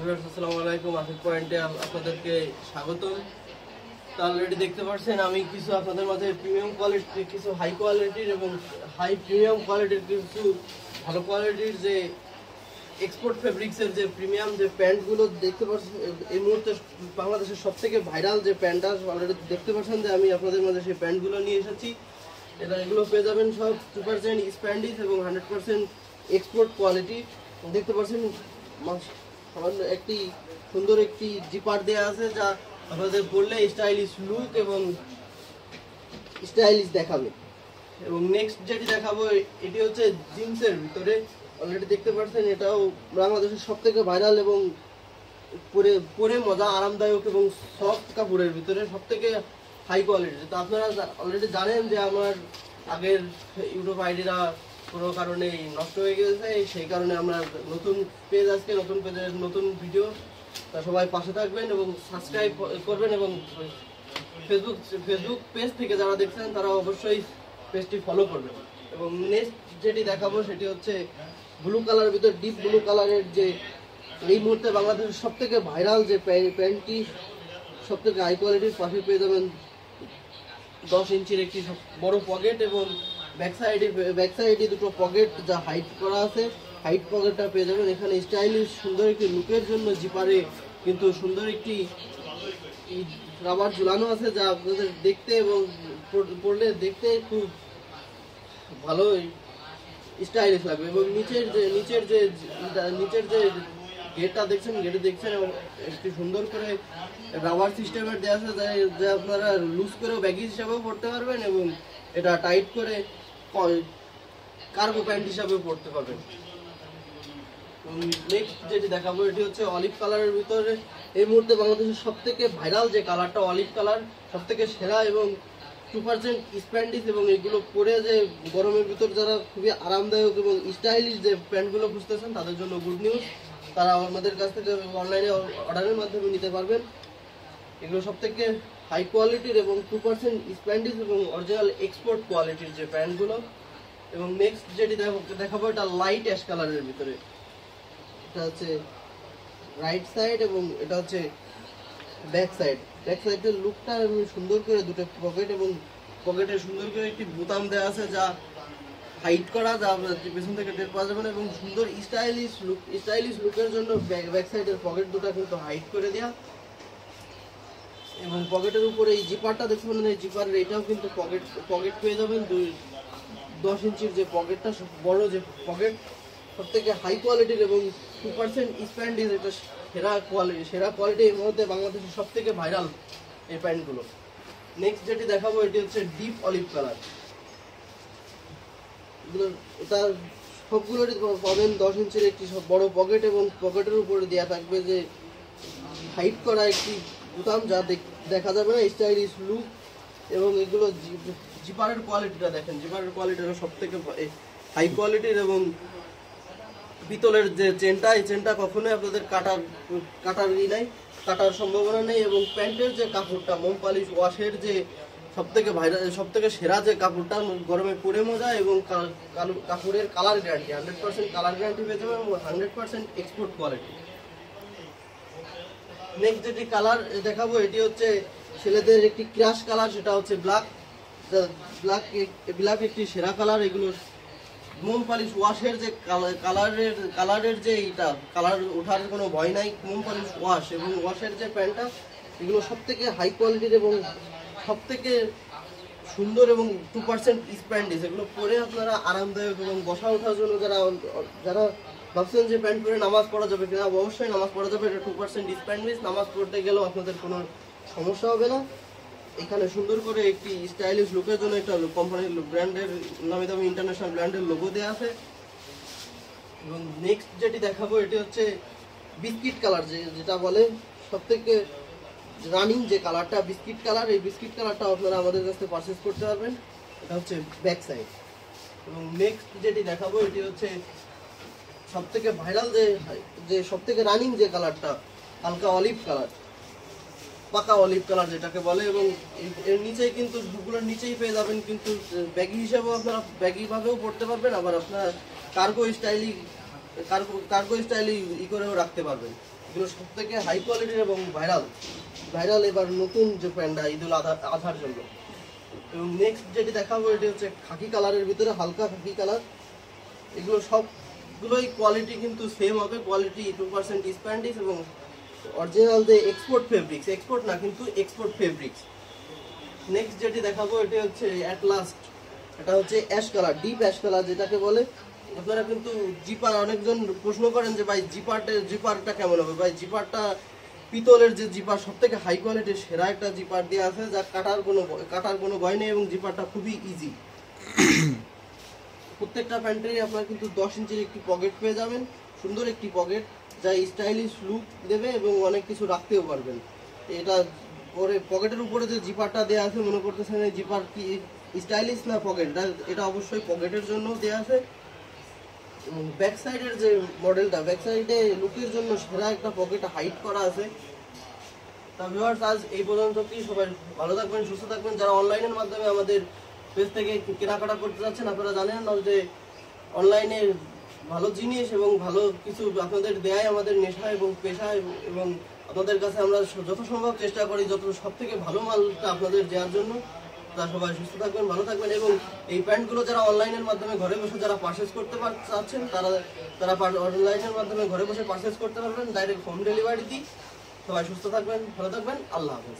Viewers আসসালামু আলাইকুম। আফিফ পয়েন্টে আপনাদেরকে স্বাগতম। তো অলরেডি দেখতে পাচ্ছেন আমি কিছু আপনাদের মাঝে প্রিমিয়াম কোয়ালিটির, কিছু হাই কোয়ালিটির এবং হাই প্রিমিয়াম কোয়ালিটির, কিছু ভালো কোয়ালিটির যে এক্সপোর্ট ফেব্রিক্সের যে প্রিমিয়াম যে প্যান্টগুলো দেখতে পাচ্ছেন। এই মুহূর্তে বাংলাদেশের সবথেকে ভাইরাল যে প্যান্টটা অলরেডি দেখতে পাচ্ছেন যে আমি আপনাদের মাঝে সেই প্যান্টগুলো নিয়ে এসেছি। এগুলো পেয়ে যাবেন সব 2% স্প্যান্ডিস এবং 100% এক্সপোর্ট কোয়ালিটি। দেখতে পাচ্ছেন সামান্য একটি সুন্দর একটি জিপার দেওয়া আছে, যা আপনাদের পরলে স্টাইলিশ লুক এবং স্টাইলিশ দেখাবে। এবং নেক্সট যেটি দেখাবো এটি হচ্ছে জিন্সের ভিতরে। অলরেডি দেখতে পাচ্ছেন এটাও বাংলাদেশের সবথেকে ভাইরাল এবং পরে মজা, আরামদায়ক এবং সফট কাপড়ের ভিতরে সবথেকে হাই কোয়ালিটির। তো আপনারা অলরেডি জানেন যে আমার আগের ইউটিউব আইডিরা কোনো কারণে নষ্ট হয়ে গেছে, সেই কারণে আমরা নতুন পেজ, আজকে নতুন পেজের নতুন ভিডিও। তা সবাই পাশে থাকবেন এবং সাবস্ক্রাইব করবেন এবং ফেসবুক পেজ থেকে যারা দেখছেন তারা অবশ্যই পেজটি ফলো করবেন। এবং নেক্সট যেটি দেখাবো সেটি হচ্ছে ব্লু কালারের ভিতর, ডিপ ব্লু কালারের যে এই মুহূর্তে বাংলাদেশের সবথেকে ভাইরাল যে প্যান্টটি, সবথেকে হাই কোয়ালিটির। পাশে পেয়ে যাবেন 10 ইঞ্চির একটি বড় পকেট এবং ব্যাক সাইডে দুটো পকেট যা হাইট করা আছে। হাইট পকেটটা পেয়ে যাবেন এখানে স্টাইলিশ সুন্দর একটি লুকের জন্য। জিপারে কিন্তু সুন্দর একটি রাবার ঝুলানো আছে, যা আপনাদের দেখতে এবং পরলে দেখতে খুব ভালো স্টাইলিশ লাগবে। এবং নিচের যে গেটটা দেখছেন, এবং একটি সুন্দর করে রাবার সিস্টেমের দেওয়া আছে, যা আপনারা লুজ করেও ব্যাগি হিসাবেও পড়তে পারবেন এবং এটা টাইট করে কার্গো প্যান্ট হিসাবেও পড়তে পারবেন। নেক্সট যেটি দেখাবো এটি হচ্ছে অলিভ কালারের ভিতরে। এই মুহূর্তে বাংলাদেশের সবথেকে ভাইরাল যে কালারটা অলিভ কালার, সবথেকে সেরা এবং 2% স্প্যান্ডিস। এবং এগুলো পরে যে গরমের ভিতর যারা খুবই আরামদায়ক এবং স্টাইলিশ যে প্যান্টগুলো খুঁজতেছেন তাদের জন্য গুড নিউজ, তারা আমাদের কাছ থেকে অনলাইনে অর্ডারের মাধ্যমে নিতে পারবেন। এগুলো সবথেকে হাই কোয়ালিটির এবং 2% স্প্যান্ডিস এবং অরিজিনাল এক্সপোর্ট কোয়ালিটির যে প্যান্টগুলো। এবং নেক্সট যেটি দেখাবো এটা লাইট অ্যাশ কালারের ভিতরে। এটা হচ্ছে রাইট সাইড এবং এটা হচ্ছে ব্যাক সাইডের লুকটা সুন্দর করে দুটো পকেট এবং পকেটে সুন্দর করে একটি বোতাম দেওয়া আছে, যা হাইট করা, যা পেছন থেকে টের পাওয়া যাবে না। এবং সুন্দর স্টাইলিশ লুকের জন্য ব্যাক সাইডের পকেট দুটো কিন্তু হাইট করে দেওয়া। এবং পকেটের উপরে এই জিপারটা দেখতে পারেন, এই জিপারের এটাও কিন্তু পকেট পেয়ে যাবেন। 10 ইঞ্চির যে পকেটটা, বড় যে পকেট, সবথেকে হাই কোয়ালিটির এবং 2% স্প্যান্ডিস। এটা সেরা কোয়ালিটি এর মধ্যে বাংলাদেশের সবথেকে ভাইরাল এই প্যান্টগুলো। নেক্সট যেটি দেখাবো এটি হচ্ছে ডিপ অলিভ কালার। এটা সবগুলোরই পাবেন 10 ইঞ্চির একটি বড় পকেট এবং পকেটের উপরে দেওয়া থাকবে যে হাইট করা একটি বোতাম, যা দেখা যাবে না, স্টাইলিশ লুক। এবং এগুলো জিপারের কোয়ালিটিটা দেখেন, জিপারের কোয়ালিটিটা সবথেকে হাই কোয়ালিটির। এবং পিতলের যে চেনটা, এই চেনটা কখনোই আপনাদের কাটার সম্ভাবনা নেই। এবং প্যান্টের যে কাপড়টা, মোম পালিশ ওয়াশের যে সবথেকে সেরা যে কাপড়টা, গরমে পরে মজা এবং কাপড়ের কালার গ্যারান্টি, 100% কালার গ্যারান্টি পেয়ে যাবে এবং 100% এক্সপোর্ট কোয়ালিটি। নেক্সট যেটি কালার দেখাবো এটি হচ্ছে ছেলেদের একটি ক্রাশ কালার, সেটা হচ্ছে ব্ল্যাক একটি সেরা কালার। এগুলো মোম পালিশ ওয়াশের যে কালারের যে এইটা, কালার ওঠার কোনো ভয় নাই। মোম পালিশ ওয়াশ এবং ওয়াশের যে প্যান্টটা, এগুলো সবথেকে হাই কোয়ালিটির এবং সবথেকে সুন্দর এবং 2% স্প্যান্ডিস। এগুলো পরে আপনারা আরামদায়ক এবং বসা ওঠার জন্য যারা ভাবছেন যে প্যান্ট পরে নামাজ পড়া যাবে কিনা, অবশ্যই নামাজ পড়া যাবে। এটা 2% স্প্যান্ডিস, নামাজ পড়তে গেলেও আপনাদের কোনো সমস্যা হবে না। এখানে সুন্দর করে একটি স্টাইলিশ লুকের জন্য একটা কোম্পানির ব্র্যান্ডের, নামি দামি ইন্টারন্যাশনাল ব্র্যান্ডের লোগো দেওয়া আছে। এবং নেক্সট যেটি দেখাবো এটি হচ্ছে বিস্কিট কালার, যেটা বলে সবথেকে রানিং যে কালারটা, বিস্কিট কালার। এই বিস্কিট কালারটা আপনারা আমাদের কাছ থেকে পারচেস করতে পারবেন। এটা হচ্ছে ব্যাক সাইড। এবং নেক্সট যেটি দেখাবো এটি হচ্ছে সবথেকে ভাইরাল যে সবথেকে রানিং যে কালারটা, হালকা অলিভ কালার, পাকা অলিভ কালার যেটাকে বলে। এবং এর নিচেই কিন্তু সবগুলোর নিচেই পেয়ে যাবেন কিন্তু ব্যাগি হিসাবেও আপনারা ব্যাগিভাবেও পড়তে পারবেন, আবার আপনারা কার্গো স্টাইলি করেও রাখতে পারবেন। এগুলো সব থেকে হাই কোয়ালিটির এবং ভাইরাল এবার নতুন যে প্যান্টটা ঈদুল আজহার জন্য। এবং নেক্সট যেটি দেখাবো এটি হচ্ছে খাকি কালারের ভিতরে, হালকা খাকি কালার। এগুলো সবগুলোই কোয়ালিটি কিন্তু সেম হবে, কোয়ালিটি 2% স্প্যান্ডিস এবং অরিজিনাল যে এক্সপোর্ট ফেব্রিক্স, এক্সপোর্ট না কিন্তু এক্সপোর্ট ফেব্রিক্স। নেক্সট যেটি দেখাবো এটি হচ্ছে অ্যাট লাস্ট, এটা হচ্ছে ash colour, deep ash colour যেটাকে বলে। আপনারা কিন্তু জিপার, অনেকজন প্রশ্ন করেন যে ভাই জিপারটা কেমন হবে। ভাই জিপারটা পিতলের যে জিপার, সব থেকে হাই কোয়ালিটির সেরা একটা জিপার দিয়ে আছে, যা কাটার কোনো ভয় নেই এবং জিপারটা খুবই ইজি। প্রত্যেকটা প্যান্টেরই আপনারা কিন্তু 10 ইঞ্চির একটি পকেট পেয়ে যাবেন, সুন্দর একটি পকেট যা স্টাইলিশ লুক দেবে এবং অনেক কিছু রাখতেও পারবেন। এটা পরে পকেটের উপরে যে জিপারটা দেওয়া আছে, মনে করতেছেন এই জিপার কি স্টাইলিশ না পকেট, এটা অবশ্যই পকেটের জন্য দেওয়া আছে। ব্যাক সাইডের যে মডেলটা, ব্যাক সাইডে লুকের জন্য সেরা একটা পকেট হাইড করা আছে। তা ভিউয়ার্স, আজ এই পর্যন্ত কি, সবাই ভালো থাকবেন, সুস্থ থাকবেন। যারা অনলাইনের মাধ্যমে আমাদের পেজ থেকে কেনাকাটা করতে যাচ্ছেন, আপনারা জানেন না যে অনলাইনে ভালো জিনিস এবং ভালো কিছু আপনাদের দেয় আমাদের নেশা এবং পেশা, এবং আপনাদের কাছে আমরা যত সম্ভব চেষ্টা করি সব থেকে ভালো মালটা আপনাদের দেওয়ার জন্য। তা সবাই সুস্থ থাকবেন, ভালো থাকবেন। এবং এই প্যান্টগুলো যারা অনলাইনের মাধ্যমে ঘরে বসে যারা পারচেজ করতে চাচ্ছেন, তারা অনলাইনের মাধ্যমে ঘরে বসে পারচেজ করতে পারবেন, ডাইরেক্ট হোম ডেলিভারি দিই। সবাই সুস্থ থাকবেন, ভালো থাকবেন, আল্লাহ হাফেজ।